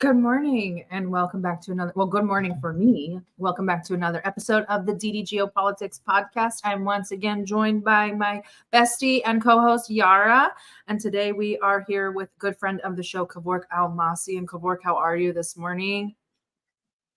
Good morning and welcome back to good morning for me. Welcome back to another episode of the DDGeopolitics podcast. I'm once again joined by my bestie and co-host Yara. And today we are here with good friend of the show, Kevork Almassian. Kevork, how are you this morning?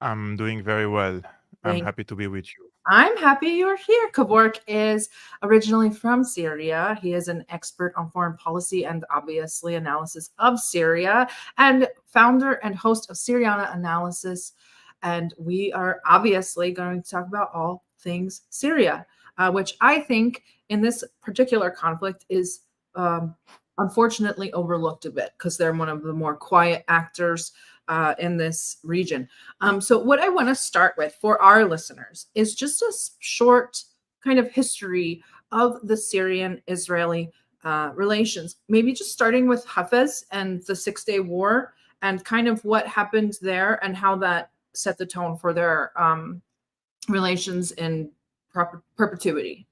I'm doing very well. I'm happy to be with you. I'm happy you're here. Kevork is originally from Syria. He is an expert on foreign policy and obviously analysis of Syria, and founder and host of Syriana Analysis. And we are obviously going to talk about all things Syria, which I think in this particular conflict is unfortunately overlooked a bit because they're one of the more quiet actors in this region. So what I want to start with for our listeners is just a short kind of history of the Syrian-Israeli relations, maybe just starting with Houthis and the 6-day war and kind of what happened there and how that set the tone for their relations in perpetuity.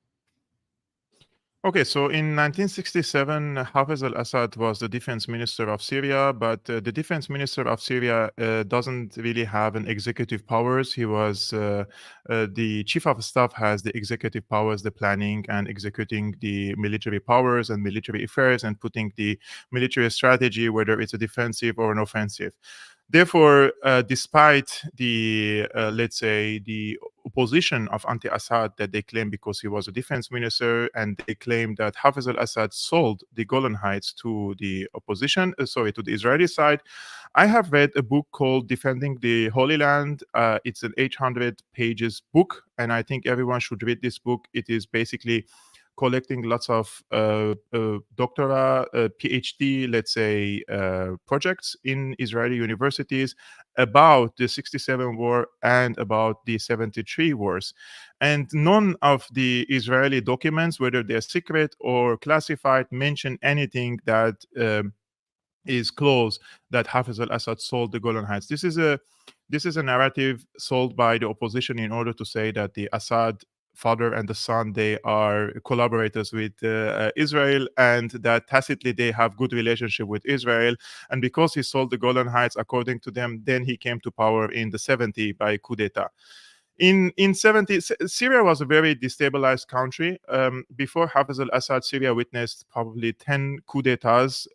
Okay, so in 1967, Hafez al-Assad was the defense minister of Syria, but the defense minister of Syria doesn't really have an executive powers. He was the chief of staff has the executive powers, the planning and executing the military powers and military affairs and putting the military strategy, whether it's a defensive or an offensive. Therefore, despite the, let's say, the opposition of anti-Assad that they claim because he was a defense minister, and they claim that Hafez al-Assad sold the Golan Heights to the opposition, to the Israeli side. I have read a book called Defending the Holy Land. It's an 800 pages book, and I think everyone should read this book. It is basically collecting lots of doctoral, PhD, let's say, projects in Israeli universities about the 67 war and about the 73 wars. And none of the Israeli documents, whether they're secret or classified, mention anything that is close that Hafez al-Assad sold the Golan Heights. This is a narrative sold by the opposition in order to say that the Assad father and the son, they are collaborators with Israel, and that tacitly they have good relationship with Israel. And because he sold the Golan Heights, according to them, then he came to power in the 70s by coup d'etat. In 70, Syria was a very destabilized country. Before Hafez al-Assad, Syria witnessed probably 10 coups d'etats.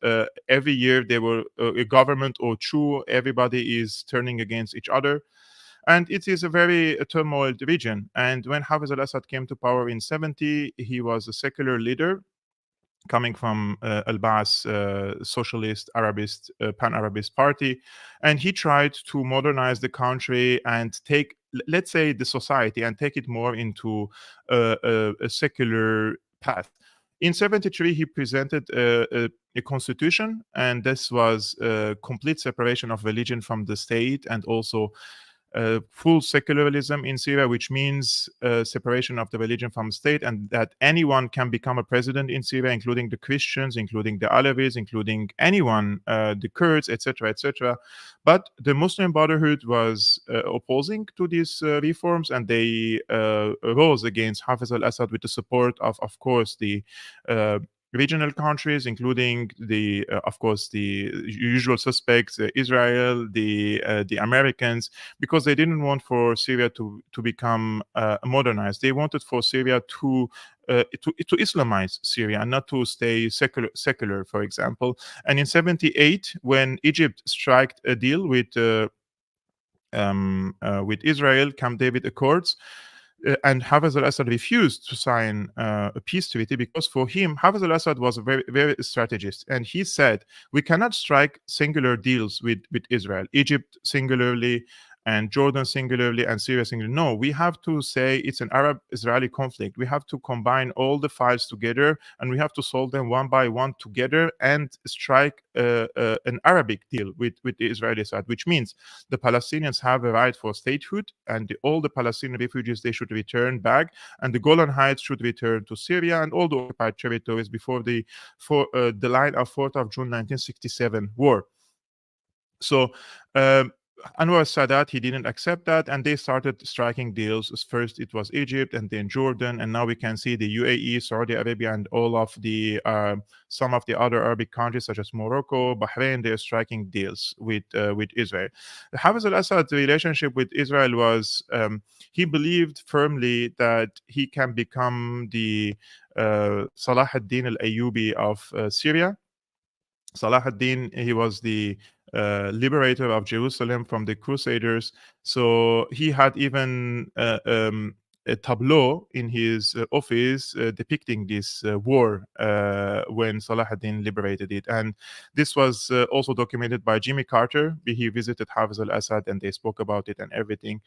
Every year there were a government or two. Everybody is turning against each other. And it is a very turmoil region. And when Hafez al-Assad came to power in 70, he was a secular leader coming from al-Ba'ath socialist, Arabist, pan-Arabist party. And he tried to modernize the country and take, let's say, the society and take it more into a secular path. In 73, he presented a constitution, and this was a complete separation of religion from the state, and also full secularism in Syria, which means separation of the religion from state, and that anyone can become a president in Syria, including the Christians, including the Alevis, including anyone, the Kurds, etc., etc. But the Muslim Brotherhood was opposing to these reforms, and they rose against Hafez al-Assad with the support of course, the regional countries, including the, of course, the usual suspects, Israel, the Americans, because they didn't want for Syria to become modernized. They wanted for Syria to Islamize Syria and not to stay secular, for example. And in 78, when Egypt struck a deal with Israel, Camp David Accords, and Hafez al-Assad refused to sign a peace treaty because for him, Hafez al-Assad was a very, very strategist. And he said, we cannot strike singular deals with Israel, Egypt singularly, and Jordan singularly, and Syria singularly. No, we have to say it's an Arab-Israeli conflict. We have to combine all the files together, and we have to solve them one by one together and strike an Arabic deal with the Israeli side, which means the Palestinians have a right for statehood, and all the Palestinian refugees, they should return back, and the Golan Heights should return to Syria and all the occupied territories before the line of 4th of June 1967 war. So Anwar Sadat, he didn't accept that, and they started striking deals. First it was Egypt, and then Jordan, and now we can see the UAE, Saudi Arabia, and all of the some of the other Arabic countries such as Morocco, Bahrain. They're striking deals with Israel. Hafez al-Assad's relationship with Israel was he believed firmly that he can become the Salah ad-Din al-Ayyubi of Syria. Salah ad-Din, he was the liberator of Jerusalem from the Crusaders. So he had even a tableau in his office depicting this war when Salah ad-Din liberated it. And this was also documented by Jimmy Carter. He visited Hafez al-Assad and they spoke about it and everything.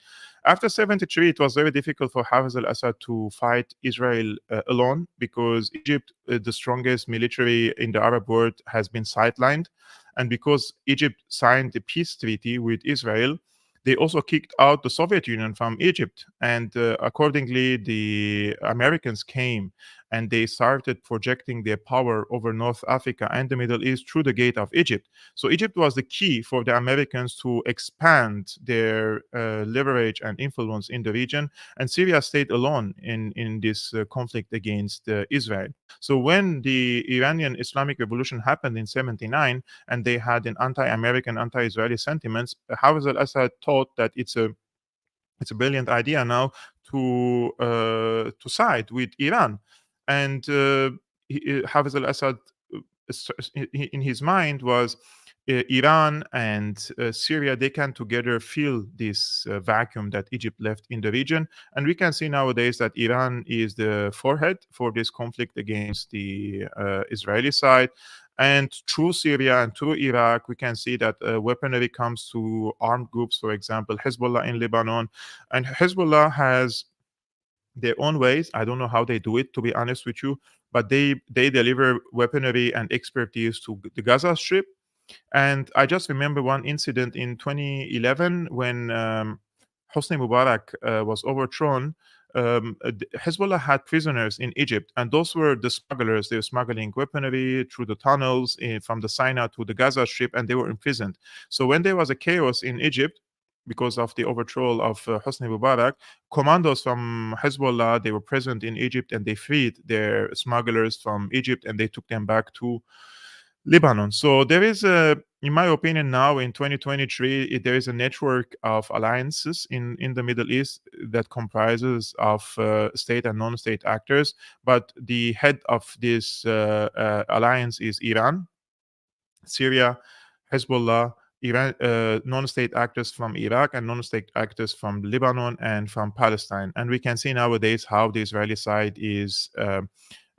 After 73, it was very difficult for Hafez al-Assad to fight Israel alone because Egypt, the strongest military in the Arab world, has been sidelined. And because Egypt signed the peace treaty with Israel, they also kicked out the Soviet Union from Egypt. And accordingly, the Americans came and they started projecting their power over North Africa and the Middle East through the gate of Egypt. So Egypt was the key for the Americans to expand their leverage and influence in the region. And Syria stayed alone in this conflict against Israel. So when the Iranian Islamic Revolution happened in 79, and they had an anti-American, anti-Israeli sentiments, Hafez al-Assad thought that it's a brilliant idea now to side with Iran. And Hafez al-Assad, in his mind, was Iran and Syria, they can together fill this vacuum that Egypt left in the region. And we can see nowadays that Iran is the forehead for this conflict against the Israeli side. And through Syria and through Iraq, we can see that weaponry comes to armed groups, for example, Hezbollah in Lebanon. And Hezbollah has their own ways. I don't know how they do it, to be honest with you, but they deliver weaponry and expertise to the Gaza Strip. And I just remember one incident in 2011 when Hosni Mubarak was overthrown. Hezbollah had prisoners in Egypt, and those were the smugglers. They were smuggling weaponry through the tunnels from the Sinai to the Gaza Strip, and they were imprisoned. So when there was a chaos in Egypt, because of the overthrow of Hosni Mubarak, commandos from Hezbollah, they were present in Egypt, and they freed their smugglers from Egypt, and they took them back to Lebanon. So there is in my opinion, now in 2023, there is a network of alliances in the Middle East that comprises of state and non-state actors. But the head of this alliance is Iran, Syria, Hezbollah, Iran, non-state actors from Iraq, and non-state actors from Lebanon and from Palestine. And we can see nowadays how the Israeli side is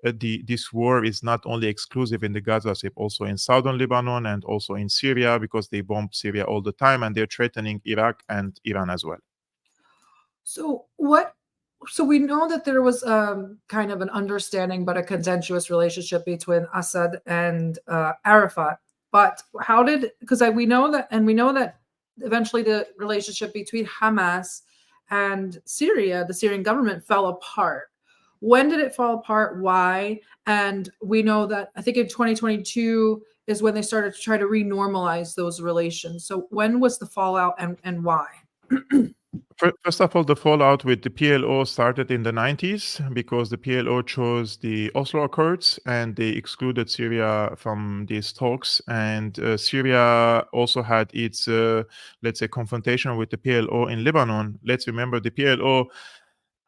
this war is not only exclusive in the Gaza Strip, also in southern Lebanon and also in Syria, because they bomb Syria all the time, and they're threatening Iraq and Iran as well. So we know that there was kind of an understanding but a contentious relationship between Assad and Arafat. But how did, because we know that eventually the relationship between Hamas and Syria, the Syrian government, fell apart. When did it fall apart? Why? And we know that I think in 2022 is when they started to try to renormalize those relations. So when was the fallout and why? First of all, the fallout with the PLO started in the 90s because the PLO chose the Oslo Accords and they excluded Syria from these talks. And Syria also had its, let's say, confrontation with the PLO in Lebanon. Let's remember the PLO.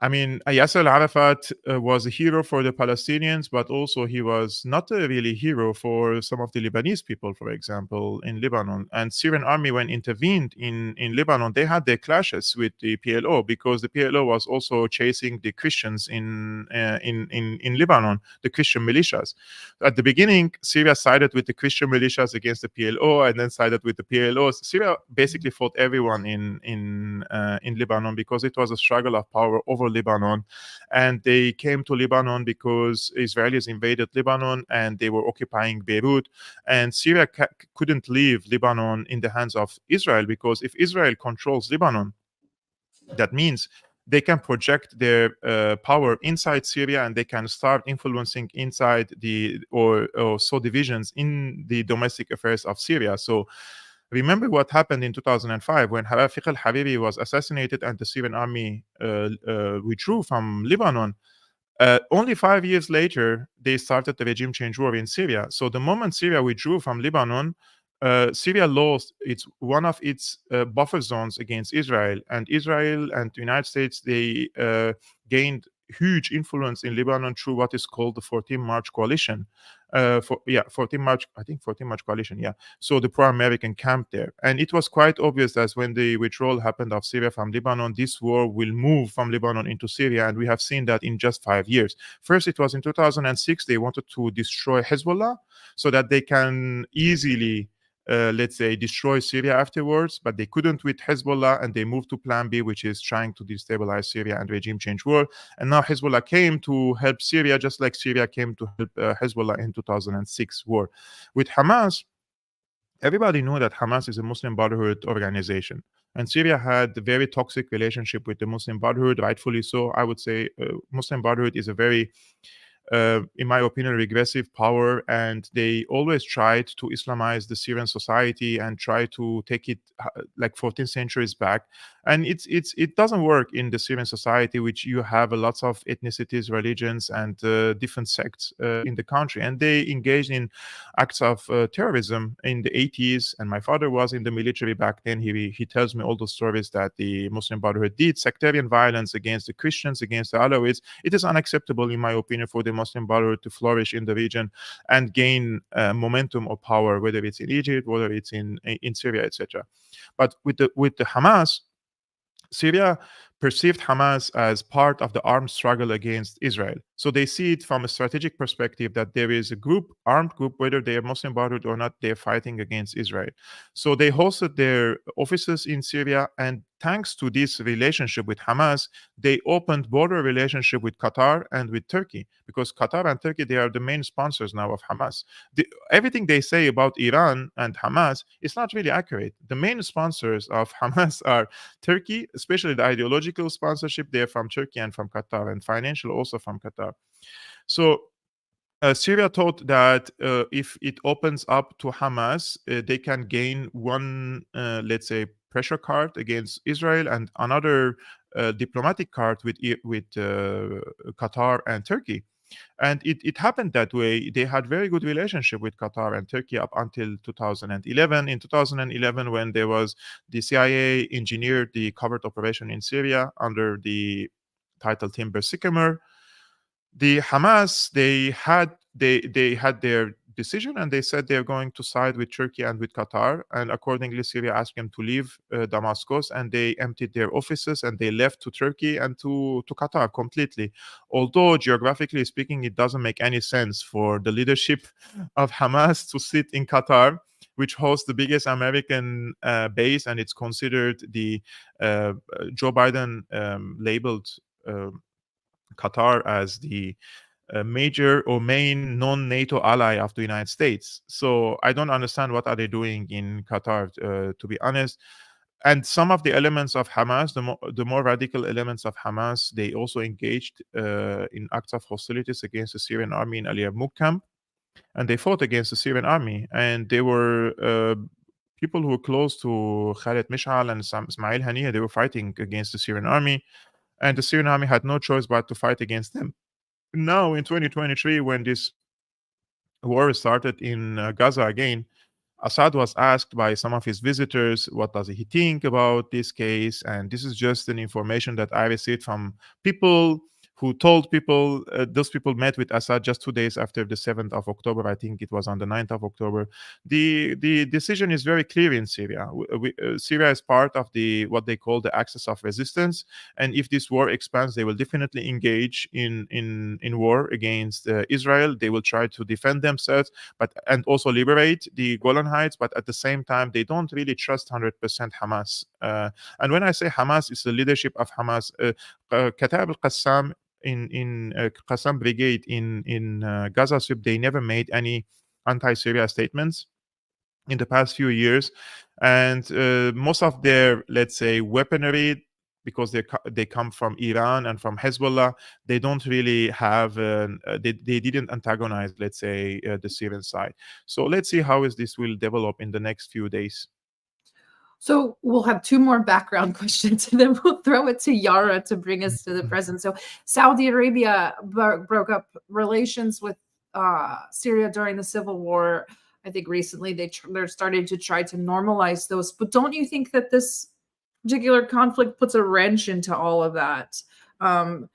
I mean, Yasser Arafat was a hero for the Palestinians, but also he was not a really hero for some of the Lebanese people, for example, in Lebanon. And Syrian army, when intervened in Lebanon, they had their clashes with the PLO because the PLO was also chasing the Christians in Lebanon, the Christian militias. At the beginning, Syria sided with the Christian militias against the PLO, and then sided with the PLO. Syria basically fought everyone in Lebanon because it was a struggle of power over Lebanon, and they came to Lebanon because Israelis invaded Lebanon and they were occupying Beirut, and Syria couldn't leave Lebanon in the hands of Israel, because if Israel controls Lebanon, that means they can project their power inside Syria, and they can start influencing inside or sow divisions in the domestic affairs of Syria. So Remember what happened in 2005 when Rafiq al-Hariri was assassinated and the Syrian army withdrew from Lebanon. Only 5 years later, they started the regime change war in Syria. So the moment Syria withdrew from Lebanon, Syria lost one of its buffer zones against Israel, and Israel and the United States, they gained huge influence in Lebanon through what is called the 14 March coalition. 14 March, I think 14 March coalition, yeah. So the pro-American camp there. And it was quite obvious that when the withdrawal happened of Syria from Lebanon, this war will move from Lebanon into Syria. And we have seen that in just 5 years. First, it was in 2006, they wanted to destroy Hezbollah so that they can easily let's say, destroy Syria afterwards, but they couldn't with Hezbollah, and they moved to Plan B, which is trying to destabilize Syria and regime change war. And now Hezbollah came to help Syria, just like Syria came to help Hezbollah in 2006 war. With Hamas, everybody knew that Hamas is a Muslim Brotherhood organization. And Syria had a very toxic relationship with the Muslim Brotherhood, rightfully so. I would say Muslim Brotherhood is a very in my opinion, regressive power, and they always tried to Islamize the Syrian society and try to take it like 14 centuries back. And it doesn't work in the Syrian society, which you have lots of ethnicities, religions, and different sects in the country. And they engaged in acts of terrorism in the 80s. And my father was in the military back then. He tells me all the stories that the Muslim Brotherhood did, sectarian violence against the Christians, against the Alawites. It is unacceptable, in my opinion, for the Muslim Brotherhood to flourish in the region and gain momentum or power, whether it's in Egypt, whether it's in Syria, etc. But with the Hamas, Syria perceived Hamas as part of the armed struggle against Israel. So they see it from a strategic perspective that there is a armed group, whether they are Muslim Brotherhood or not, they're fighting against Israel. So they hosted their offices in Syria, and thanks to this relationship with Hamas, they opened border relationship with Qatar and with Turkey, because Qatar and Turkey, they are the main sponsors now of Hamas. Everything they say about Iran and Hamas is not really accurate. The main sponsors of Hamas are Turkey, especially the ideological sponsorship. They're from Turkey and from Qatar, and financial also from Qatar. So Syria thought that if it opens up to Hamas, they can gain one, let's say, pressure card against Israel and another diplomatic card with Qatar and Turkey. And it happened that way. They had very good relationship with Qatar and Turkey up until 2011. In 2011, when there was the CIA engineered the covert operation in Syria under the title Timber Sycamore, the Hamas, they had their decision, and they said they're going to side with Turkey and with Qatar. And accordingly, Syria asked them to leave Damascus, and they emptied their offices and they left to Turkey and to Qatar completely. Although geographically speaking, it doesn't make any sense for the leadership of Hamas to sit in Qatar, which hosts the biggest American base, and it's considered the Joe Biden labeled Qatar as the major or main non-NATO ally of the United States. So I don't understand what are they doing in Qatar, to be honest. And some of the elements of Hamas, the more radical elements of Hamas, they also engaged in acts of hostilities against the Syrian army in Ali Yarmouk camp, and they fought against the Syrian army. And they were people who were close to Khaled Mishal and Ismail Haniyeh. They were fighting against the Syrian army, and the Syrian army had no choice but to fight against them. Now in 2023, when this war started in Gaza again, Assad was asked by some of his visitors, what does he think about this case? And this is just an information that I received from people who told people, those people met with Assad just 2 days after the 7th of October. I think it was on the 9th of October. The decision is very clear in Syria. Syria is part of what they call the axis of resistance. And if this war expands, they will definitely engage in war against Israel. They will try to defend themselves, and also liberate the Golan Heights. But at the same time, they don't really trust 100% Hamas. And when I say Hamas, it's the leadership of Hamas. Katab al-Qassam in Qassam Brigade in Gaza Strip, they never made any anti-Syria statements in the past few years, and most of their, let's say, weaponry, because they come from Iran and from Hezbollah, they don't really have they didn't antagonize, let's say, the Syrian side. So let's see how this will develop in the next few days. So we'll have two more background questions, and then we'll throw it to Yara to bring us to the present. So Saudi Arabia broke up relations with Syria during the civil war. I think recently they're starting to try to normalize those. But don't you think that this particular conflict puts a wrench into all of that? Um,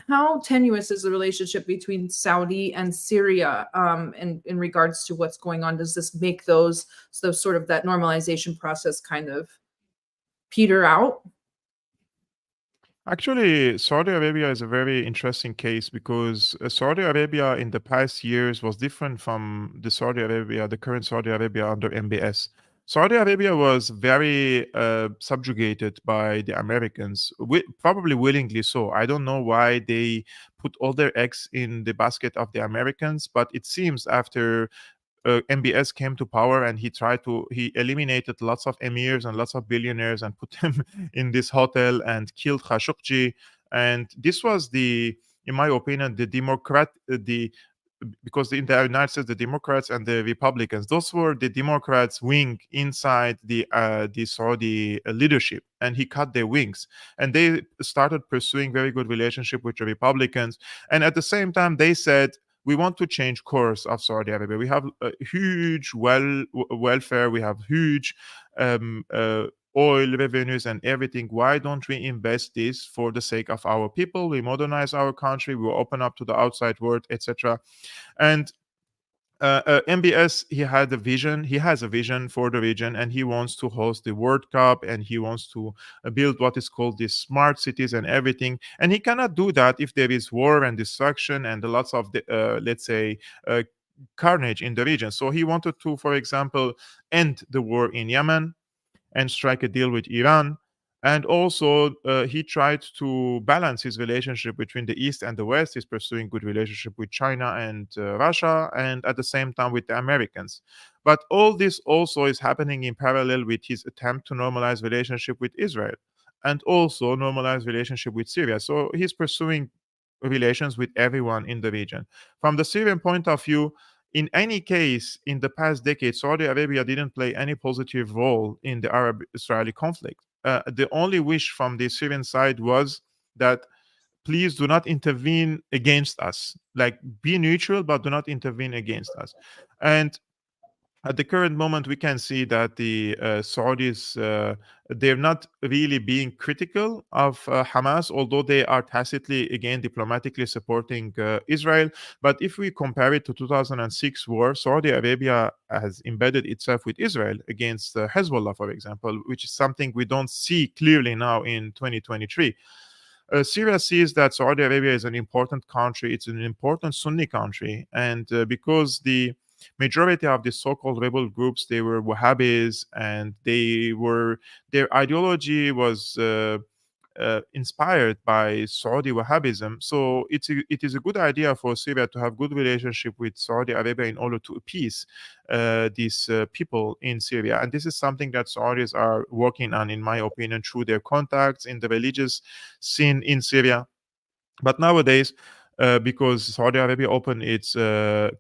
how tenuous is the relationship between Saudi and Syria in regards to what's going on? Does this make those sort of that normalization process kind of peter out? Actually, Saudi Arabia is a very interesting case because Saudi Arabia in the past years was different from the current Saudi Arabia under MBS. Saudi Arabia was very subjugated by the Americans, probably willingly so. I don't know why they put all their eggs in the basket of the Americans, but it seems after MBS came to power and he eliminated lots of emirs and lots of billionaires and put them in this hotel and killed Khashoggi. And this was in my opinion, the because in the United States, the Democrats and the Republicans, those were the Democrats' wing inside the Saudi leadership, and he cut their wings, and they started pursuing very good relationship with the Republicans, and at the same time, they said, we want to change course of Saudi Arabia. We have a huge welfare. We have huge um, uh, oil revenues and everything. Why don't we invest this for the sake of our people? We modernize our country. We open up to the outside world, etc. And MBS, he had a vision. He has a vision for the region, and he wants to host the World Cup, and he wants to build what is called the smart cities and everything. And he cannot do that if there is war and destruction and lots of, let's say, carnage in the region. So he wanted to, for example, end the war in Yemen and strike a deal with Iran. And also, he tried to balance his relationship between the East and the West. He's pursuing good relationship with China and Russia, and at the same time with the Americans. But all this also is happening in parallel with his attempt to normalize relationship with Israel, and also normalize relationship with Syria. So he's pursuing relations with everyone in the region. From the Syrian point of view, in any case, in the past decade, Saudi Arabia didn't play any positive role in the Arab Israeli conflict. The only wish from the Syrian side was that please do not intervene against us. Like, be neutral, but do not intervene against us. And at the current moment, we can see that the Saudis, they're not really being critical of Hamas, although they are tacitly, again, diplomatically supporting Israel. But if we compare it to 2006 war, Saudi Arabia has embedded itself with Israel against Hezbollah, for example, which is something we don't see clearly now in 2023. Syria sees that Saudi Arabia is an important country. It's an important Sunni country. And because the majority of the so-called rebel groups, they were Wahhabis, and their ideology was inspired by Saudi Wahhabism. So it is a good idea for Syria to have good relationship with Saudi Arabia in order to appease these people in Syria. And this is something that Saudis are working on, in my opinion, through their contacts in the religious scene in Syria. But nowadays, because Saudi Arabia opened its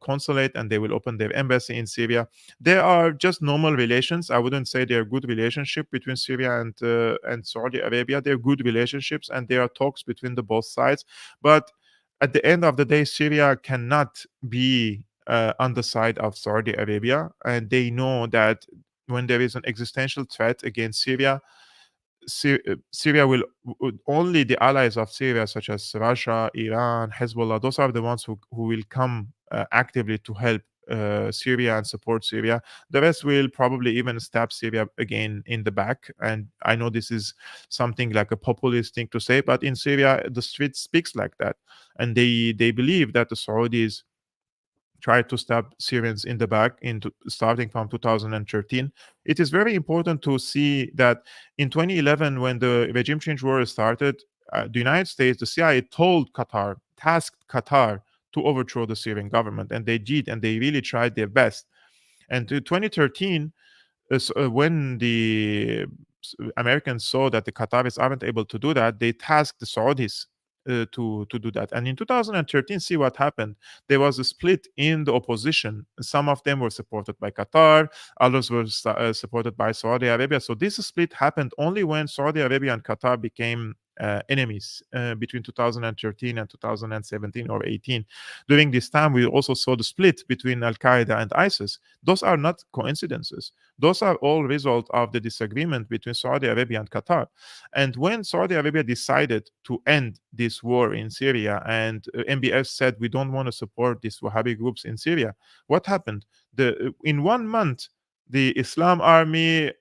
consulate and they will open their embassy in Syria, there are just normal relations. I wouldn't say they're good relationship between Syria and Saudi Arabia. They're good relationships, and there are talks between the both sides. But at the end of the day, Syria cannot be on the side of Saudi Arabia, and they know that when there is an existential threat against Syria, Syria only the allies of Syria, such as Russia, Iran, Hezbollah, those are the ones who will come actively to help Syria and support Syria. The rest will probably even stab Syria again in the back. And I know this is something like a populist thing to say, but in Syria, the street speaks like that. And they believe that the Saudis tried to stab Syrians in the back starting from 2013. It is very important to see that in 2011, when the regime change war started, the United States, the CIA tasked Qatar to overthrow the Syrian government, and they did, and they really tried their best. And in 2013, when the Americans saw that the Qataris aren't able to do that, they tasked the Saudis to do that. And in 2013, see what happened. There was a split in the opposition. Some of them were supported by Qatar, others were supported by Saudi Arabia. So this split happened only when Saudi Arabia and Qatar became enemies between 2013 and 2017 or 18. During this time, we also saw the split between Al-Qaeda and ISIS. Those are not coincidences. Those are all result of the disagreement between Saudi Arabia and Qatar. And when Saudi Arabia decided to end this war in Syria and MBS said, we don't want to support these Wahhabi groups in Syria, what happened? In 1 month, the Islam Army,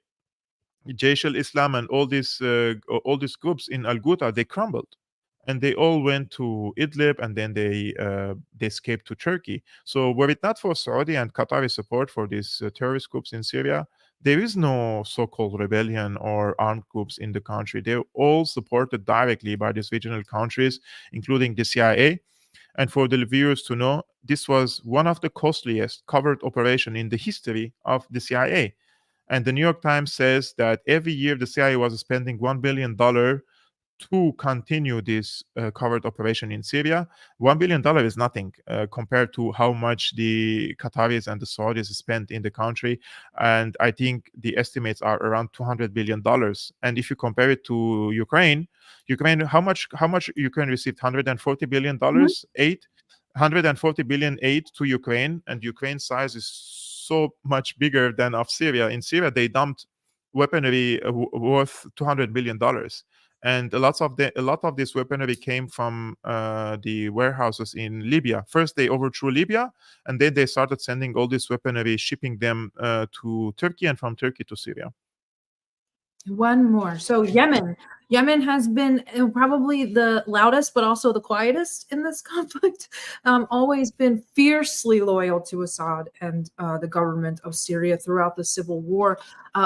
Jaish al-Islam, and all these groups in Al-Ghouta, they crumbled, and they all went to Idlib, and then they escaped to Turkey. So were it not for Saudi and Qatari support for these terrorist groups in Syria, there is no so-called rebellion or armed groups in the country. They're all supported directly by these regional countries, including the CIA. And for the viewers to know, this was one of the costliest covert operation in the history of the CIA. And the New York Times says that every year the CIA was spending $1 billion to continue this covert operation in Syria. $1 billion is nothing compared to how much the Qataris and the Saudis spent in the country. And I think the estimates are around $200 billion. And if you compare it to Ukraine, how much Ukraine received? $140 billion aid, 140 billion aid to Ukraine, and Ukraine's size is so much bigger than of Syria. In Syria, they dumped weaponry worth $200 billion. And a lot of this weaponry came from the warehouses in Libya. First, they overthrew Libya, and then they started sending all this weaponry, shipping them to Turkey, and from Turkey to Syria. One more. So Yemen. Yemen has been probably the loudest, but also the quietest in this conflict. Always been fiercely loyal to Assad and the government of Syria throughout the civil war.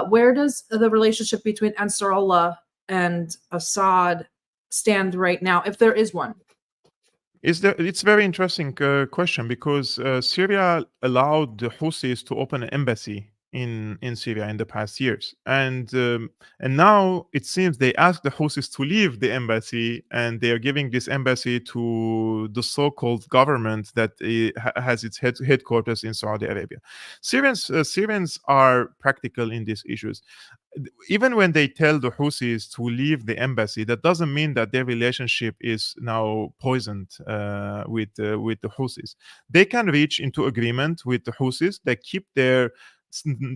Where does the relationship between Ansarullah and Assad stand right now, if there is one? It's a very interesting question, because Syria allowed the Houthis to open an embassy in Syria in the past years, and now it seems they asked the Houthis to leave the embassy, and they are giving this embassy to the so-called government that has its headquarters in Saudi Arabia. Syrians are practical in these issues. Even when they tell the Houthis to leave the embassy, that doesn't mean that their relationship is now poisoned with the Houthis. They can reach into agreement with the Houthis. They keep their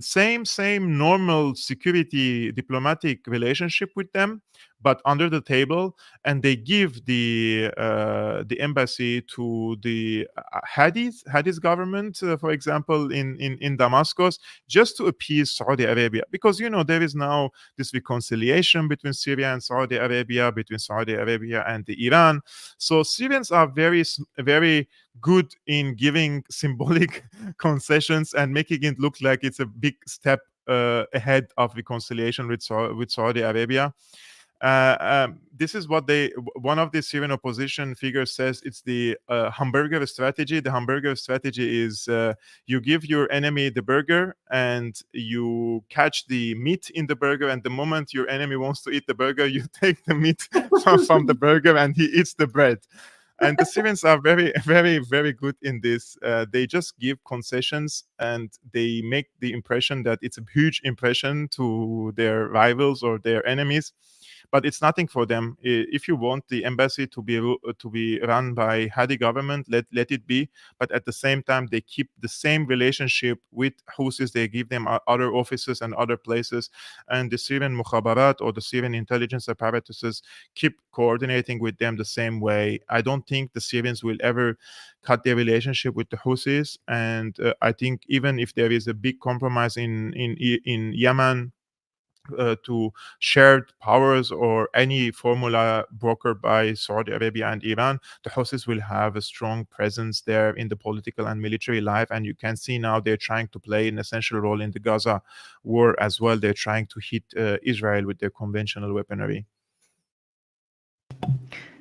same normal security diplomatic relationship with them, but under the table, and they give the embassy to the Houthis government, for example, in Damascus, just to appease Saudi Arabia, because there is now this reconciliation between Syria and Saudi Arabia, between Saudi Arabia and Iran. So Syrians are very good in giving symbolic concessions and making it look like it's a big step ahead of reconciliation with Saudi Arabia. This is what one of the Syrian opposition figures says. It's the hamburger strategy. The hamburger strategy is you give your enemy the burger, and you catch the meat in the burger, and the moment your enemy wants to eat the burger, you take the meat from the burger, and he eats the bread. And the Syrians are very, very, very good in this. They just give concessions, and they make the impression that it's a huge impression to their rivals or their enemies. But it's nothing for them. If you want the embassy to be run by Hadi government, let it be. But at the same time, they keep the same relationship with Houthis. They give them other offices and other places. And the Syrian mukhabarat, or the Syrian intelligence apparatuses, keep coordinating with them the same way. I don't think the Syrians will ever cut their relationship with the Houthis. And I think even if there is a big compromise in Yemen, to shared powers or any formula brokered by Saudi Arabia and Iran, the Houthis will have a strong presence there in the political and military life. And you can see now they're trying to play an essential role in the Gaza war as well. They're trying to hit Israel with their conventional weaponry.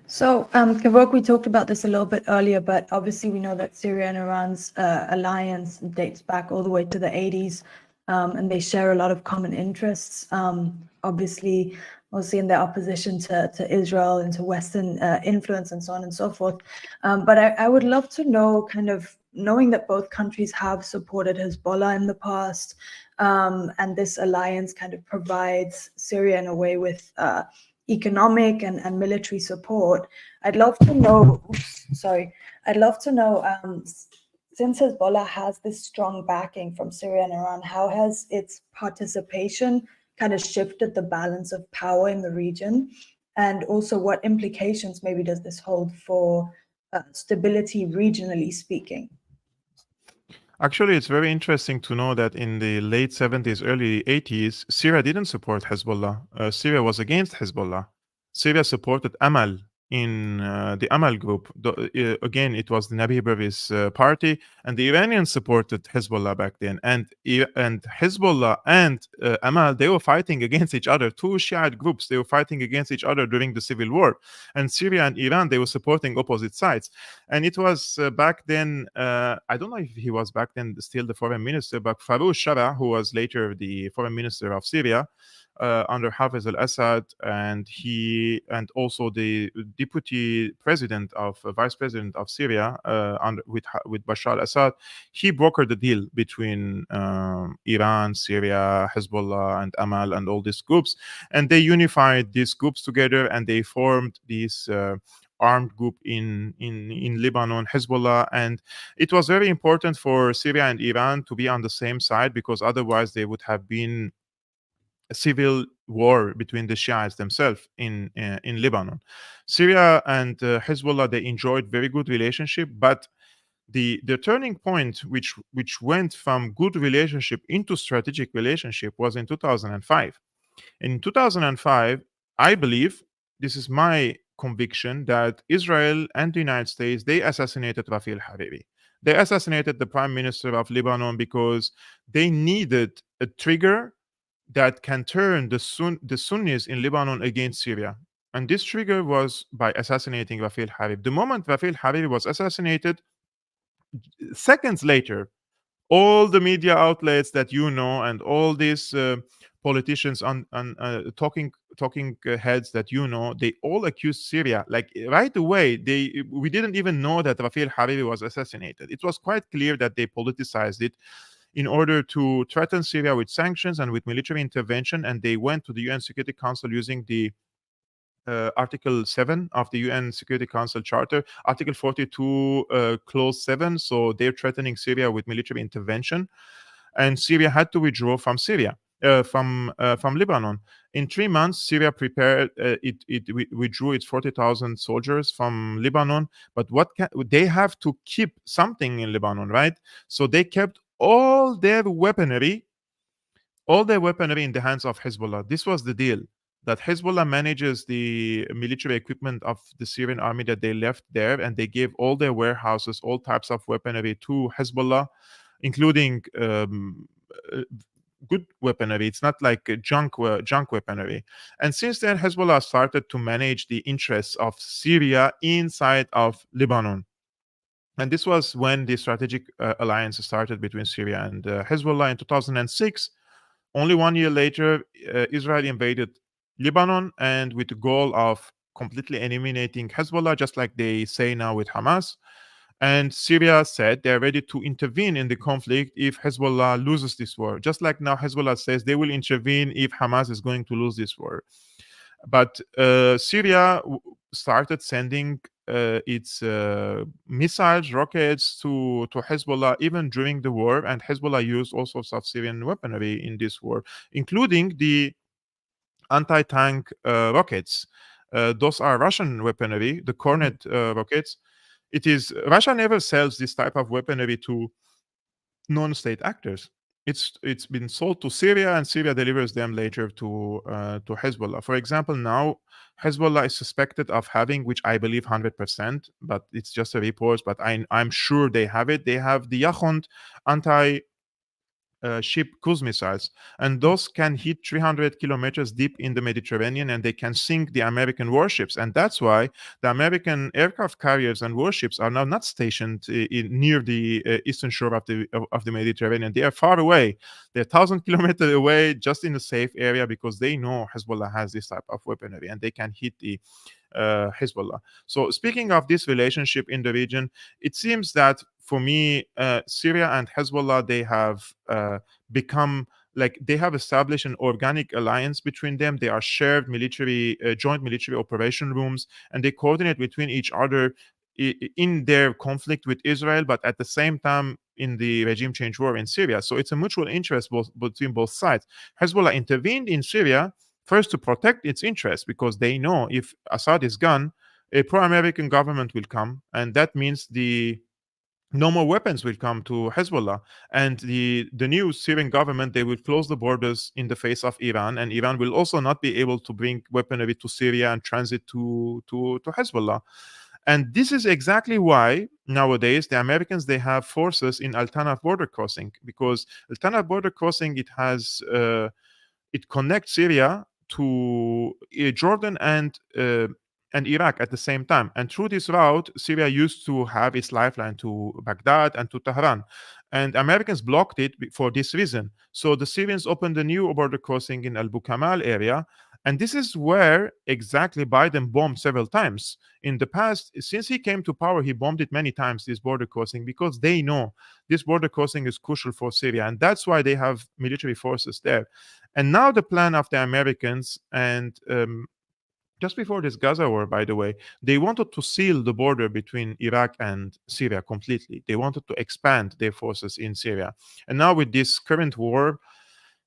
So, Kevork, we talked about this a little bit earlier, but obviously we know that Syria and Iran's alliance dates back all the way to the 80s. And they share a lot of common interests. Obviously, obviously in their opposition to Israel and to Western influence and so on and so forth. But I would love to know, kind of knowing that both countries have supported Hezbollah in the past, and this alliance kind of provides Syria in a way with economic and military support. I'd love to know, since Hezbollah has this strong backing from Syria and Iran, how has its participation kind of shifted the balance of power in the region? And also, what implications maybe does this hold for stability regionally speaking? Actually, it's very interesting to know that in the late 70s, early 80s, Syria didn't support Hezbollah. Syria was against Hezbollah. Syria supported Amal in the Amal group. Again, it was the Nabi Berri's party, and the Iranians supported Hezbollah back then. And Hezbollah and Amal, they were fighting against each other. Two Shiite groups, they were fighting against each other during the civil war. And Syria and Iran, they were supporting opposite sides. And it was back then, I don't know if he was back then still the foreign minister, but Farouz Shara, who was later the foreign minister of Syria, under Hafez al-Assad, and also the deputy president of vice president of Syria with Bashar al-Assad, he brokered the deal between Iran, Syria, Hezbollah, and Amal, and all these groups, and they unified these groups together, and they formed this armed group in Lebanon, Hezbollah. And it was very important for Syria and Iran to be on the same side, because otherwise they would have been a civil war between the Shiites themselves in Lebanon. Syria and Hezbollah, they enjoyed very good relationship, but the turning point which went from good relationship into strategic relationship was in 2005. In 2005, I believe, this is my conviction, that Israel and the United States, they assassinated Rafi al-Hariri. They assassinated the prime minister of Lebanon because they needed a trigger that can turn the Sunnis in Lebanon against Syria. And this trigger was by assassinating Rafi al-Hariri. The moment Rafi al-Hariri was assassinated, seconds later, all the media outlets that you know and all these politicians talking heads that you know, they all accused Syria. Like right away, we didn't even know that Rafi al-Hariri was assassinated. It was quite clear that they politicized it in order to threaten Syria with sanctions and with military intervention. And they went to the UN Security Council using the Article 7 of the UN Security Council Charter, Article 42, Clause 7. So they're threatening Syria with military intervention. And Syria had to withdraw from Syria. From Lebanon. In 3 months, Syria prepared, it withdrew its 40,000 soldiers from Lebanon. But they have to keep something in Lebanon, right? So they kept all their weaponry in the hands of Hezbollah. This was the deal, that Hezbollah manages the military equipment of the Syrian army that they left there, and they gave all their warehouses, all types of weaponry to Hezbollah, including good weaponry. It's not like junk weaponry. And since then, Hezbollah started to manage the interests of Syria inside of Lebanon. And this was when the strategic alliance started between Syria and Hezbollah in 2006. Only 1 year later, Israel invaded Lebanon, and with the goal of completely eliminating Hezbollah, just like they say now with Hamas. And Syria said they're ready to intervene in the conflict if Hezbollah loses this war. Just like now Hezbollah says they will intervene if Hamas is going to lose this war. But Syria started sending its missiles, rockets to Hezbollah even during the war. And Hezbollah used all sorts of Syrian weaponry in this war, including the anti-tank rockets. Those are Russian weaponry, the Kornet rockets. Russia never sells this type of weaponry to non-state actors. It's been sold to Syria, and Syria delivers them later to Hezbollah. For example, now Hezbollah is suspected of having, which I believe 100%, but it's just a report, but I'm sure they have it. They have the Yachont anti ship cruise missiles, and those can hit 300 kilometers deep in the Mediterranean, and they can sink the American warships. And that's why the American aircraft carriers and warships are now not stationed near the eastern shore of the Mediterranean. They are far away. They're 1,000 kilometers away, just in a safe area, because they know Hezbollah has this type of weaponry and they can hit the Hezbollah. So speaking of this relationship in the region, it seems that for me, Syria and Hezbollah, they have become like they have established an organic alliance between them. They are shared military, joint military operation rooms, and they coordinate between each other in their conflict with Israel, but at the same time in the regime change war in Syria. So it's a mutual interest between both sides. Hezbollah intervened in Syria first to protect its interests, because they know if Assad is gone, a pro-American government will come, and that means no more weapons will come to Hezbollah. And the new Syrian government, they will close the borders in the face of Iran, and Iran will also not be able to bring weaponry to Syria and transit to Hezbollah. And this is exactly why nowadays the Americans, they have forces in Al-Tanaf border crossing, because Al-Tanaf border crossing, it connects Syria to Jordan and Iraq at the same time. And through this route, Syria used to have its lifeline to Baghdad and to Tehran. And Americans blocked it for this reason. So the Syrians opened a new border crossing in Abu Kamal area. And this is where exactly Biden bombed several times. In the past, since he came to power, he bombed it many times, this border crossing, because they know this border crossing is crucial for Syria. And that's why they have military forces there. And now the plan of the Americans, and just before this Gaza war, by the way, they wanted to seal the border between Iraq and Syria completely. They wanted to expand their forces in Syria. And now with this current war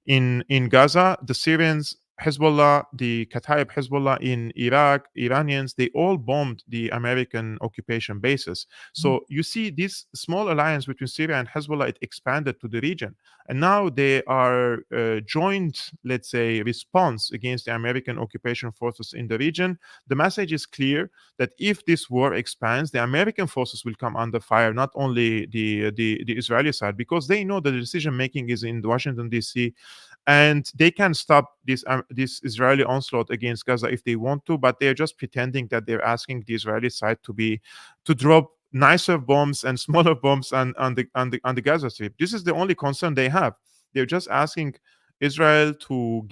in Gaza, the Syrians, Hezbollah, the Kataib Hezbollah in Iraq, Iranians, they all bombed the American occupation bases. So you see this small alliance between Syria and Hezbollah, it expanded to the region. And now they are joint, let's say, response against the American occupation forces in the region. The message is clear that if this war expands, the American forces will come under fire, not only the Israeli side, because they know that the decision-making is in Washington, D.C., and they can stop this Israeli onslaught against Gaza if they want to, but they're just pretending that they're asking the Israeli side to drop nicer bombs and smaller bombs on the Gaza Strip. This is the only concern they have. They're just asking Israel to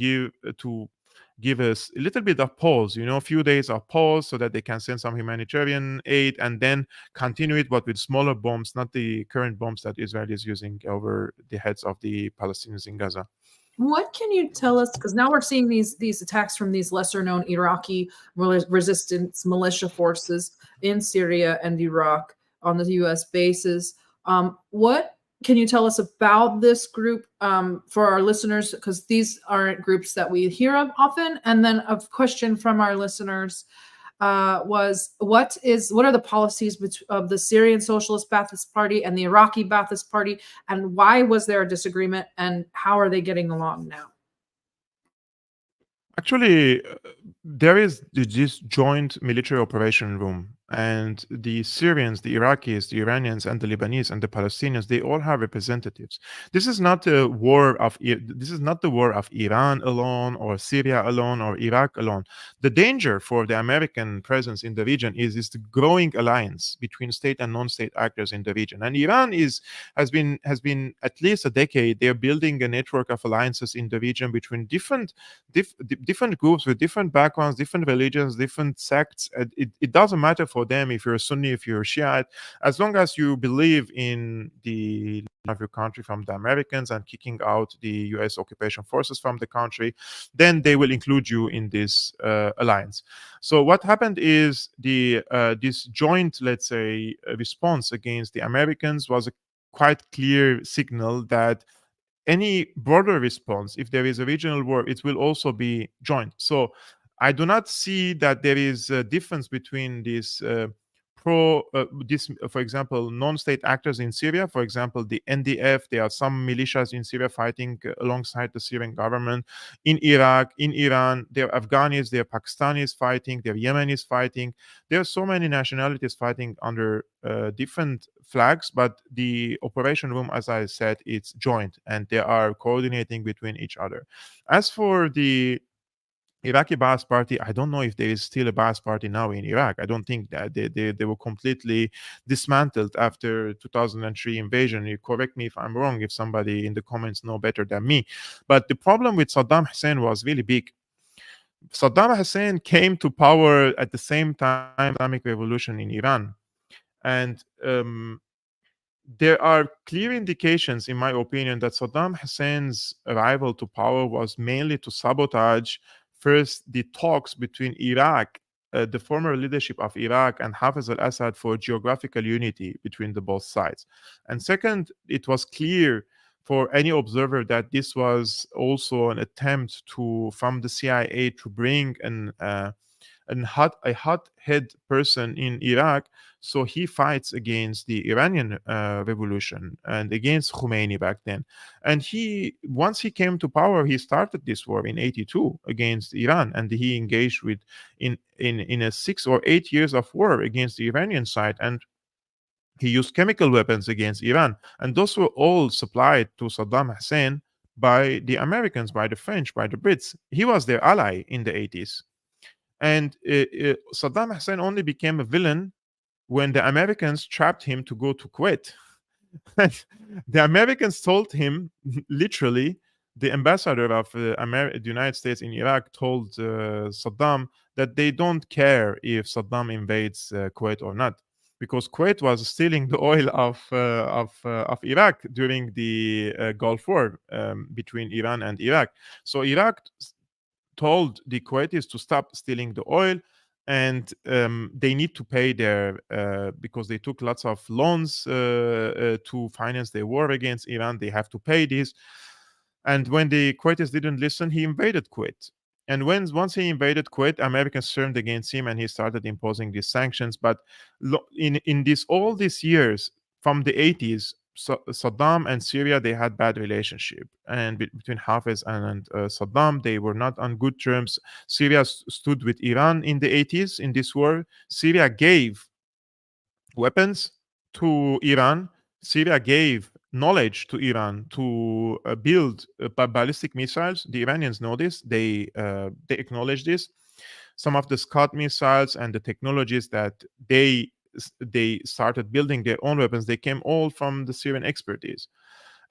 give us a little bit of pause, a few days of pause, so that they can send some humanitarian aid and then continue it, but with smaller bombs, not the current bombs that Israel is using over the heads of the Palestinians in Gaza. What can you tell us? Because now we're seeing these attacks from these lesser-known Iraqi resistance militia forces in Syria and Iraq on the U.S. bases. What can you tell us about this group for our listeners? Because these aren't groups that we hear of often. And then a question from our listeners was, what are the policies of the Syrian Socialist Ba'athist Party and the Iraqi Ba'athist Party, and why was there a disagreement, and how are they getting along now? Actually, there is this joint military operation room, and the Syrians, the Iraqis, the Iranians, and the Lebanese and the Palestinians, they all have representatives. This is not the war of Iran alone, or Syria alone, or Iraq alone. The danger for the American presence in the region is the growing alliance between state and non-state actors in the region. And Iran has been at least a decade. They're building a network of alliances in the region between different groups with different backgrounds, different religions, different sects. It doesn't matter for them if you're a Sunni, if you're a Shiite, as long as you believe in the of your country from the Americans and kicking out the U.S. occupation forces from the country, then they will include you in this alliance. So what happened is this joint, let's say, response against the Americans was a quite clear signal that any broader response, if there is a regional war, it will also be joint. So I do not see that there is a difference between this for example, non-state actors in Syria. For example, the NDF. There are some militias in Syria fighting alongside the Syrian government. In Iraq, in Iran, there are Afghanis, there are Pakistanis fighting, there are Yemenis fighting. There are so many nationalities fighting under different flags, but the operation room, as I said, it's joint, and they are coordinating between each other. As for the Iraqi Ba'ath Party, I don't know if there is still a Ba'ath Party now in Iraq. I don't think that they were completely dismantled after 2003 invasion. You correct me if I'm wrong, if somebody in the comments know better than me. But the problem with Saddam Hussein was really big. Saddam Hussein came to power at the same time Islamic Revolution in Iran. And there are clear indications, in my opinion, that Saddam Hussein's arrival to power was mainly to sabotage first the talks between Iraq, the former leadership of Iraq, and Hafez al-Assad for geographical unity between the both sides. And second, it was clear for any observer that this was also an attempt from the CIA to bring a hothead person in Iraq, so he fights against the Iranian revolution and against Khomeini back then. And once he came to power, he started this war in '82 against Iran, and he engaged in a 6 or 8 years of war against the Iranian side, and he used chemical weapons against Iran, and those were all supplied to Saddam Hussein by the Americans, by the French, by the Brits. He was their ally in the '80s. And Saddam Hussein only became a villain when the Americans trapped him to go to Kuwait. The Americans told him, literally, the ambassador of the United States in Iraq told Saddam that they don't care if Saddam invades Kuwait or not, because Kuwait was stealing the oil of Iraq during the Gulf War between Iran and Iraq. So Iraq told the Kuwaitis to stop stealing the oil, and they need to pay because they took lots of loans to finance their war against Iran. They have to pay this. And when the Kuwaitis didn't listen, he invaded Kuwait. And once he invaded Kuwait, Americans turned against him, and he started imposing these sanctions. But in all these years, from the 80s, Saddam and Syria, they had bad relationship, and between Hafez and Saddam, they were not on good terms. Syria stood with Iran in the 80s in this war. Syria gave weapons to Iran. Syria gave knowledge to Iran to build ballistic missiles. The Iranians know this. They acknowledge this. Some of the Scud missiles and the technologies that they started building their own weapons, they came all from the Syrian expertise.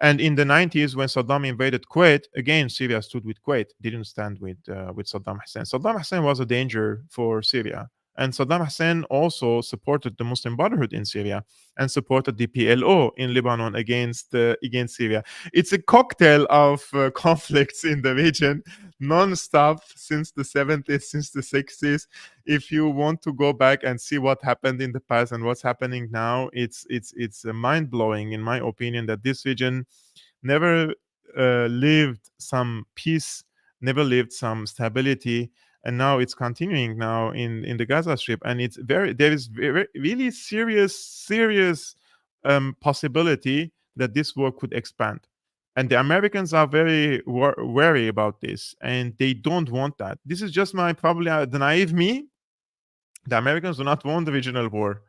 And in the 90s, when Saddam invaded Kuwait, again, Syria stood with Kuwait, didn't stand with Saddam Hussein. Saddam Hussein was a danger for Syria. And Saddam Hussein also supported the Muslim Brotherhood in Syria and supported the PLO in Lebanon against Syria. It's a cocktail of conflicts in the region, non-stop since the 70s, since the 60s. If you want to go back and see what happened in the past and what's happening now, it's mind-blowing, in my opinion, that this region never lived some peace, never lived some stability. And now it's continuing now in the Gaza Strip, and there is really serious possibility that this war could expand. And the Americans are very wary about this, and they don't want that. This is just probably the naive me. The Americans do not want the regional war,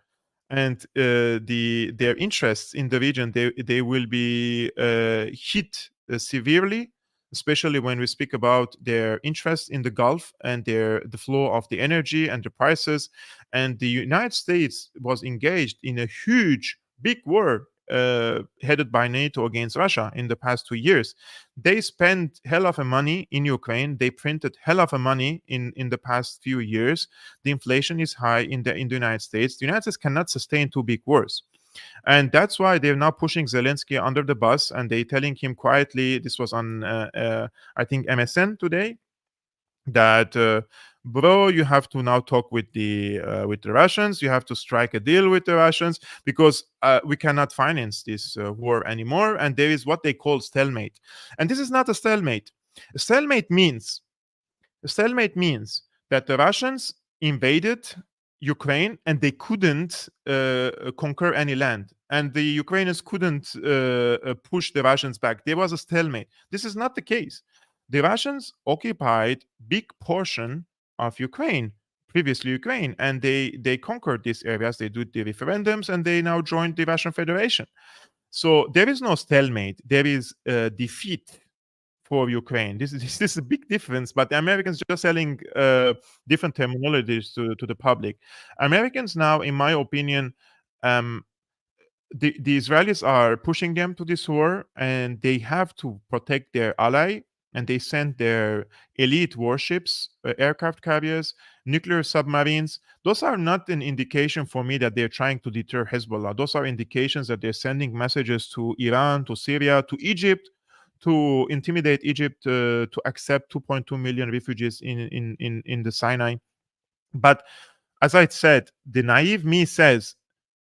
and their interests in the region, they will be hit severely, especially when we speak about their interest in the Gulf and the flow of the energy and the prices. And the United States was engaged in a huge, big war headed by NATO against Russia in the past 2 years. They spent hell of a money in Ukraine. They printed hell of a money in the past few years. The inflation is high in the United States. The United States cannot sustain two big wars. And that's why they're now pushing Zelensky under the bus, and they're telling him quietly, this was on, I think, MSN today, that, bro, you have to now talk with the Russians. You have to strike a deal with the Russians, because we cannot finance this war anymore. And there is what they call stalemate. And this is not a stalemate. A stalemate means that the Russians invaded Ukraine, and they couldn't conquer any land, and the Ukrainians couldn't push the Russians back. There was a stalemate. This is not the case. The Russians occupied big portion of Ukraine, previously Ukraine, and they conquered these areas. They did the referendums, and they now joined the Russian Federation. So there is no stalemate. There is defeat for Ukraine. This is a big difference, but the Americans just selling different terminologies to the public. Americans now, in my opinion, the Israelis are pushing them to this war, and they have to protect their ally, and they send their elite warships, aircraft carriers, nuclear submarines. Those are not an indication for me that they're trying to deter Hezbollah. Those are indications that they're sending messages to Iran, to Syria, to Egypt, to intimidate Egypt to accept 2.2 million refugees in the Sinai. But as I said, the naive me says,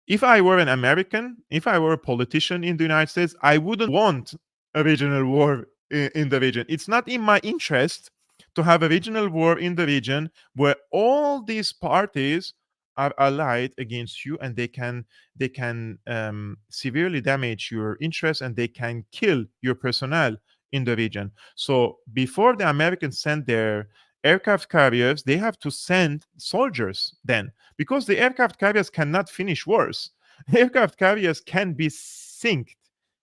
if I were an American, if I were a politician in the United States, I wouldn't want a regional war in the region. It's not in my interest to have a regional war in the region where all these parties are allied against you, and they can severely damage your interests, and they can kill your personnel in the region. So before the Americans send their aircraft carriers, they have to send soldiers then, because the aircraft carriers cannot finish wars. Aircraft carriers can be sinked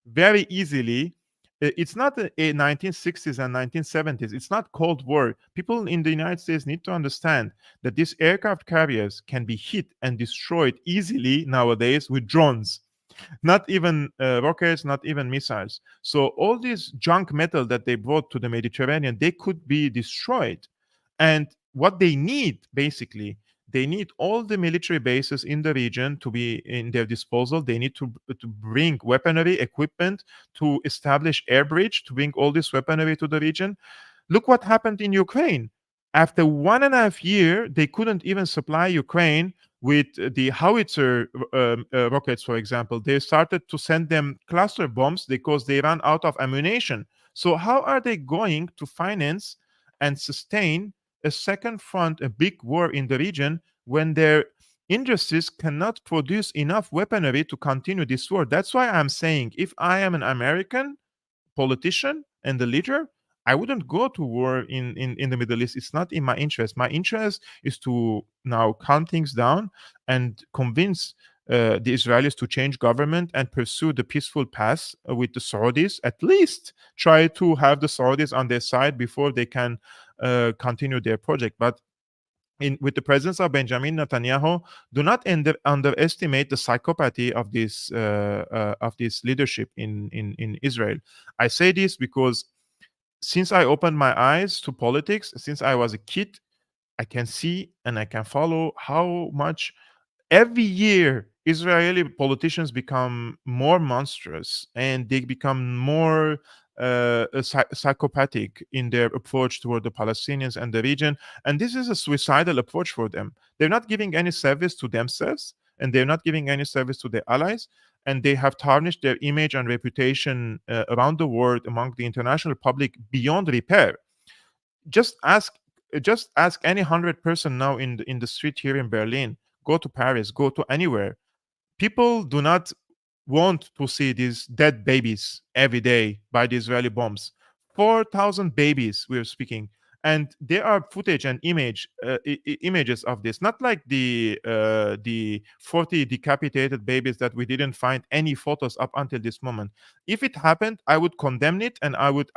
very easily. It's not a 1960s and 1970s. It's not Cold War. People in the United States need to understand that these aircraft carriers can be hit and destroyed easily nowadays with drones. Not even rockets, not even missiles. So all this junk metal that they brought to the Mediterranean, they could be destroyed. And what they need, basically, they need all the military bases in the region to be in their disposal. They need to bring weaponry, equipment, to establish air bridge, to bring all this weaponry to the region. Look what happened in Ukraine. After 1.5 years, they couldn't even supply Ukraine with the howitzer rockets, for example. They started to send them cluster bombs because they ran out of ammunition. So how are they going to finance and sustain a second front, a big war in the region, when their industries cannot produce enough weaponry to continue this war? That's why I'm saying, if I am an American politician and the leader, I wouldn't go to war in the Middle East. It's not in my interest. My interest is to now calm things down and convince the Israelis to change government and pursue the peaceful path with the Saudis. At least try to have the Saudis on their side before they can continue their project. But with the presence of Benjamin Netanyahu, do not underestimate the psychopathy of this leadership in Israel. I say this because since I opened my eyes to politics, since I was a kid, I can see and I can follow how much every year Israeli politicians become more monstrous, and they become more psychopathic in their approach toward the Palestinians and the region. And this is a suicidal approach for them. They're not giving any service to themselves, and they're not giving any service to their allies. And they have tarnished their image and reputation around the world among the international public beyond repair. Just ask any 100 person now in the street here in Berlin. Go to Paris. Go to anywhere. People do not want to see these dead babies every day by the Israeli bombs. 4,000 babies we're speaking. And there are footage and images of this, not like the 40 decapitated babies that we didn't find any photos up until this moment. If it happened, I would condemn it, and I would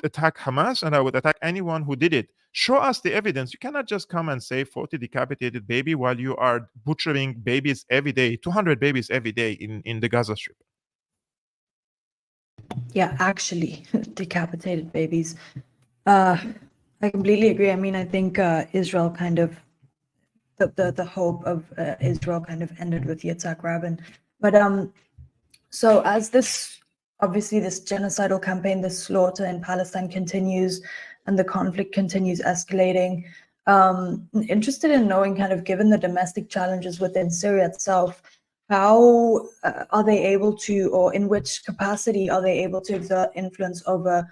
attack Hamas, and I would attack anyone who did it. Show us the evidence. You cannot just come and say 40 decapitated baby while you are butchering babies every day, 200 babies every day in the Gaza Strip. Yeah, actually, decapitated babies. I completely agree. I mean, I think Israel kind of, the hope of Israel kind of ended with Yitzhak Rabin. But so as this, obviously this genocidal campaign, this slaughter in Palestine continues and the conflict continues escalating, interested in knowing, kind of given the domestic challenges within Syria itself, how are they able to, or in which capacity are they able to exert influence over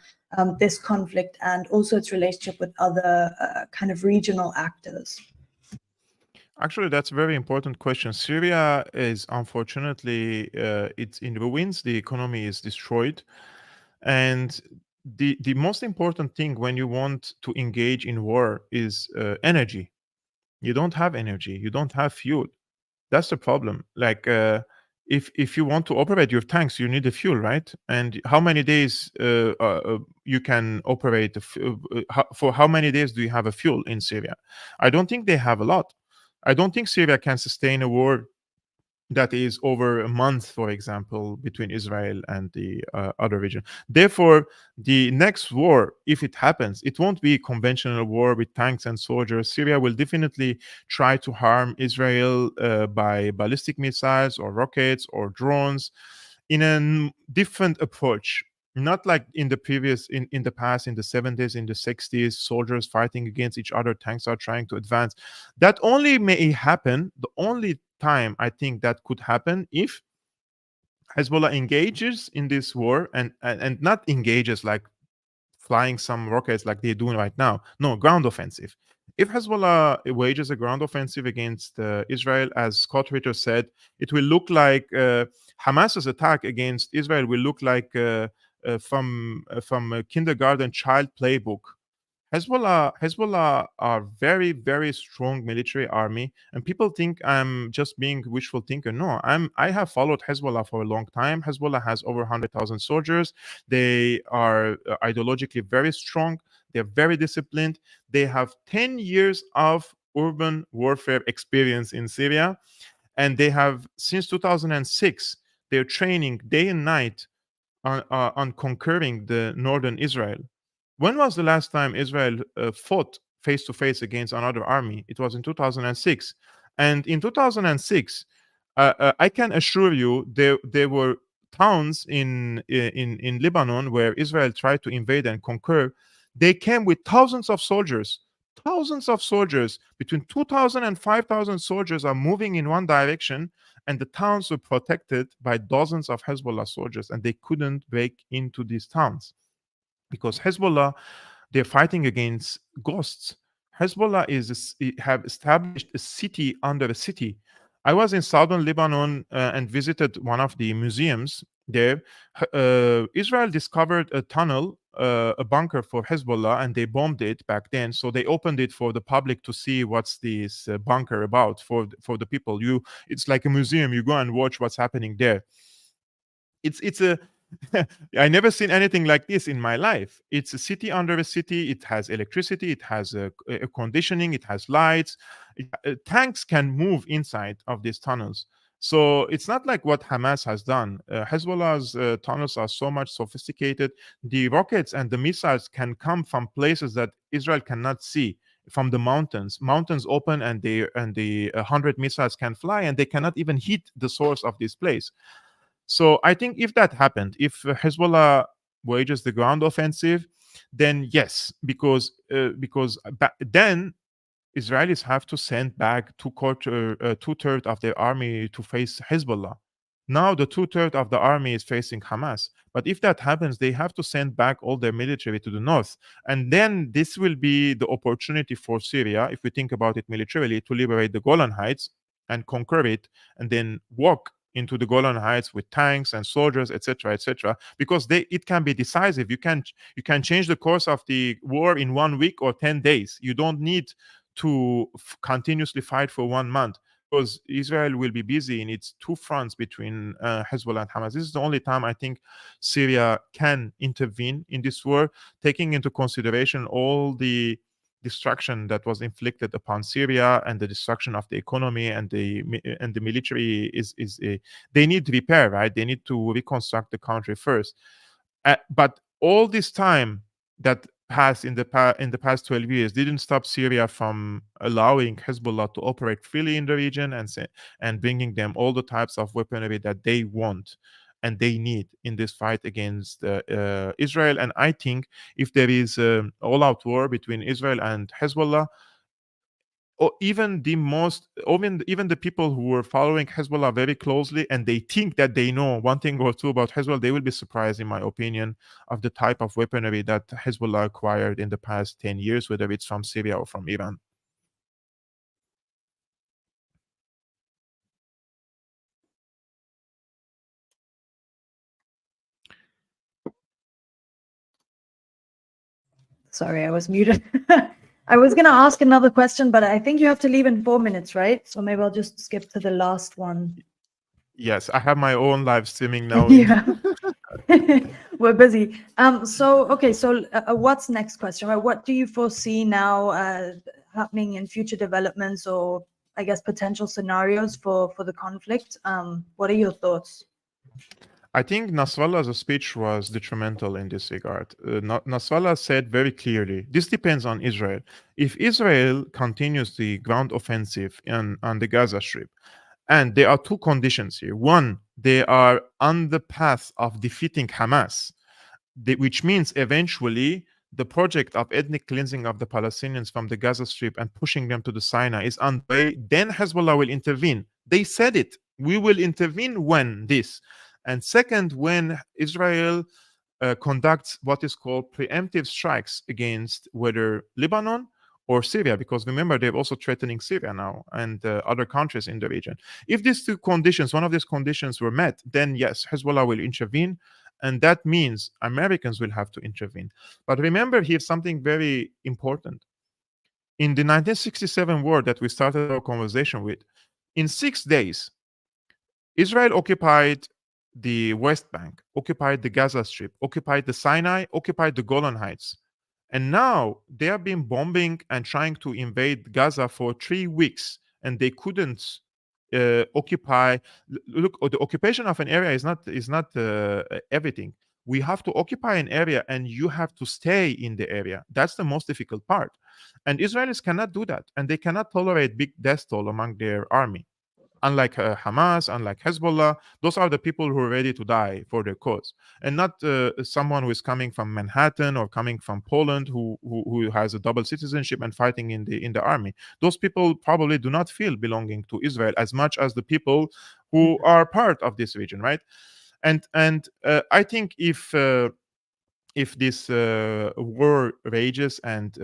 this conflict and also its relationship with other kind of regional actors? Actually, that's a very important question. Syria is unfortunately it's in ruins. The economy is destroyed, and the most important thing when you want to engage in war is energy. You don't have energy. You don't have fuel. That's the problem. Like, if you want to operate your tanks, you need the fuel, right? And how many days you can operate for how many days do you have a fuel in Syria? I don't think they have a lot. I don't think Syria can sustain a war that is over a month, for example, between Israel and the other region. Therefore, the next war, if it happens, it won't be a conventional war with tanks and soldiers. Syria will definitely try to harm Israel by ballistic missiles or rockets or drones in a different approach. Not like in the previous, in the past, in the 70s, in the 60s, soldiers fighting against each other, tanks are trying to advance. That only may happen, the only time I think that could happen, if Hezbollah engages in this war, and not engages like flying some rockets like they're doing right now. No, ground offensive. If Hezbollah wages a ground offensive against Israel, as Scott Ritter said, it will look like Hamas's attack against Israel will look like from a kindergarten child playbook. Hezbollah are very, very strong military army, and people think I'm just being wishful thinker. No, I have followed Hezbollah for a long time. Hezbollah has over 100,000 soldiers. They are ideologically very strong. They're very disciplined. They have 10 years of urban warfare experience in Syria, and they have since 2006. They're training day and night on conquering the northern Israel. When was the last time Israel fought face to face against another army? It was in 2006. And in 2006, I can assure you there were towns in Lebanon where Israel tried to invade and conquer. They came with thousands of soldiers. Thousands of soldiers, between 2,000 and 5,000 soldiers are moving in one direction, and the towns were protected by dozens of Hezbollah soldiers, and they couldn't break into these towns because Hezbollah, they're fighting against ghosts. Hezbollah have established a city under a city. I was in southern Lebanon and visited one of the museums there. Israel discovered a tunnel, a bunker for Hezbollah, and they bombed it back then. So they opened it for the public to see what's this bunker about for the people. It's like a museum. You go and watch what's happening there. It's a I never seen anything like this in my life. It's a city under a city. It has electricity. It has air conditioning. It has lights. Tanks can move inside of these tunnels. So it's not like what Hamas has done. Hezbollah's tunnels are so much sophisticated. The rockets and the missiles can come from places that Israel cannot see, from the mountains. Mountains open, and the 100 missiles can fly, and they cannot even hit the source of this place. So I think if that happened, if Hezbollah wages the ground offensive, then yes, because then Israelis have to send back two-thirds of their army to face Hezbollah. Now the two-thirds of the army is facing Hamas. But if that happens, they have to send back all their military to the north. And then this will be the opportunity for Syria, if we think about it militarily, to liberate the Golan Heights and conquer it, and then walk into the Golan Heights with tanks and soldiers, etc., because it can be decisive. You can change the course of the war in 1 week or 10 days. You don't need to continuously fight for 1 month, because Israel will be busy in its two fronts between Hezbollah and Hamas. This is the only time I think Syria can intervene in this war, taking into consideration all the destruction that was inflicted upon Syria and the destruction of the economy and the military they need repair, right? They need to reconstruct the country first. But all this time that passed in the past 12 years didn't stop Syria from allowing Hezbollah to operate freely in the region and bringing them all the types of weaponry that they want and they need in this fight against Israel. And I think if there is an all-out war between Israel and Hezbollah, or even even the people who were following Hezbollah very closely and they think that they know one thing or two about Hezbollah, they will be surprised, in my opinion, of the type of weaponry that Hezbollah acquired in the past 10 years, whether it's from Syria or from Iran. Sorry, I was muted. I was going to ask another question, but I think you have to leave in 4 minutes, right? So maybe I'll just skip to the last one. Yes, I have my own live streaming now. Yeah. We're busy. Okay, so what's next question? Right? What do you foresee now happening in future developments, or I guess potential scenarios for the conflict? What are your thoughts? I think Nasrallah's speech was detrimental in this regard. Nasrallah said very clearly, this depends on Israel. If Israel continues the ground offensive on the Gaza Strip, and there are two conditions here. One, they are on the path of defeating Hamas, which means eventually the project of ethnic cleansing of the Palestinians from the Gaza Strip and pushing them to the Sinai is underway, then Hezbollah will intervene. They said it. We will intervene when this. And second, when Israel conducts what is called preemptive strikes against whether Lebanon or Syria, because remember, they're also threatening Syria now and other countries in the region. If these two conditions, one of these conditions were met, then yes, Hezbollah will intervene. And that means Americans will have to intervene. But remember here something very important. In the 1967 war that we started our conversation with, in 6 days, Israel occupied the West Bank, occupied the Gaza Strip, occupied the Sinai, occupied the Golan Heights. And now they have been bombing and trying to invade Gaza for 3 weeks, and they couldn't occupy. Look, the occupation of an area is not everything. We have to occupy an area, and you have to stay in the area. That's the most difficult part. And Israelis cannot do that, and they cannot tolerate big death toll among their army. Unlike Hamas, unlike Hezbollah, those are the people who are ready to die for their cause, and not someone who is coming from Manhattan or coming from Poland who has a double citizenship and fighting in the army. Those people probably do not feel belonging to Israel as much as the people who are part of this region, right? And I think if this war rages and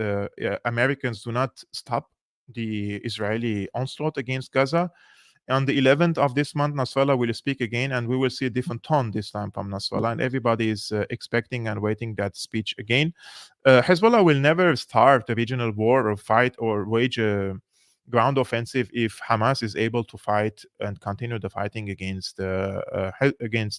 Americans do not stop the Israeli onslaught against Gaza, on the 11th of this month, Nasrallah will speak again, and we will see a different tone this time from Nasrallah, and everybody is expecting and waiting that speech again. Hezbollah will never start a regional war or fight or wage a ground offensive if Hamas is able to fight and continue the fighting against the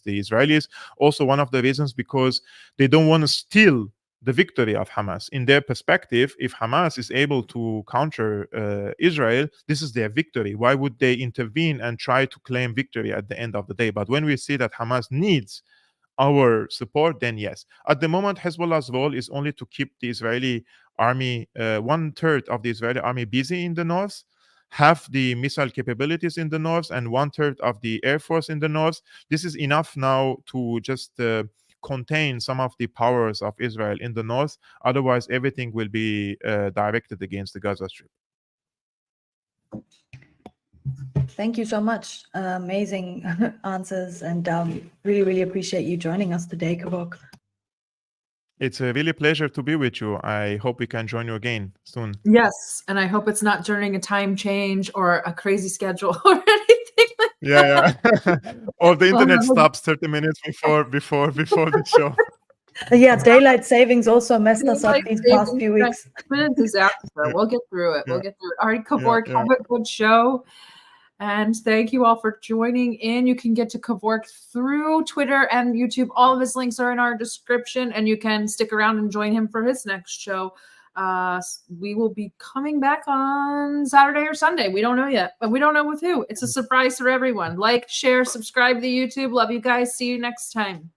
Israelis. Also, one of the reasons because they don't want to steal the victory of Hamas. In their perspective, if Hamas is able to counter Israel, this is their victory. Why would they intervene and try to claim victory at the end of the day? But when we see that Hamas needs our support, then yes. At the moment, Hezbollah's role is only to keep the Israeli army, 1/3 of the Israeli army busy in the north, half the missile capabilities in the north, and 1/3 of the air force in the north. This is enough now to just contain some of the powers of Israel in the north. Otherwise, everything will be directed against the Gaza Strip. Thank you so much. Amazing answers, and really, really appreciate you joining us today, Kevork. It's a really pleasure to be with you. I hope we can join you again soon. Yes, and I hope it's not during a time change or a crazy schedule or anything like that. Yeah. Or the internet stops 30 minutes before the show. Yeah, daylight savings also messed us up these past few weeks. It's been a disaster. We'll get through it. We'll get through it. All right, Kevork, have a good show. And thank you all for joining in. You can get to Kevork through Twitter and YouTube. All of his links are in our description, and you can stick around and join him for his next show. We will be coming back on Saturday or Sunday. We don't know yet, but we don't know with who. It's a surprise for everyone. Like, share, subscribe to YouTube. Love you guys. See you next time.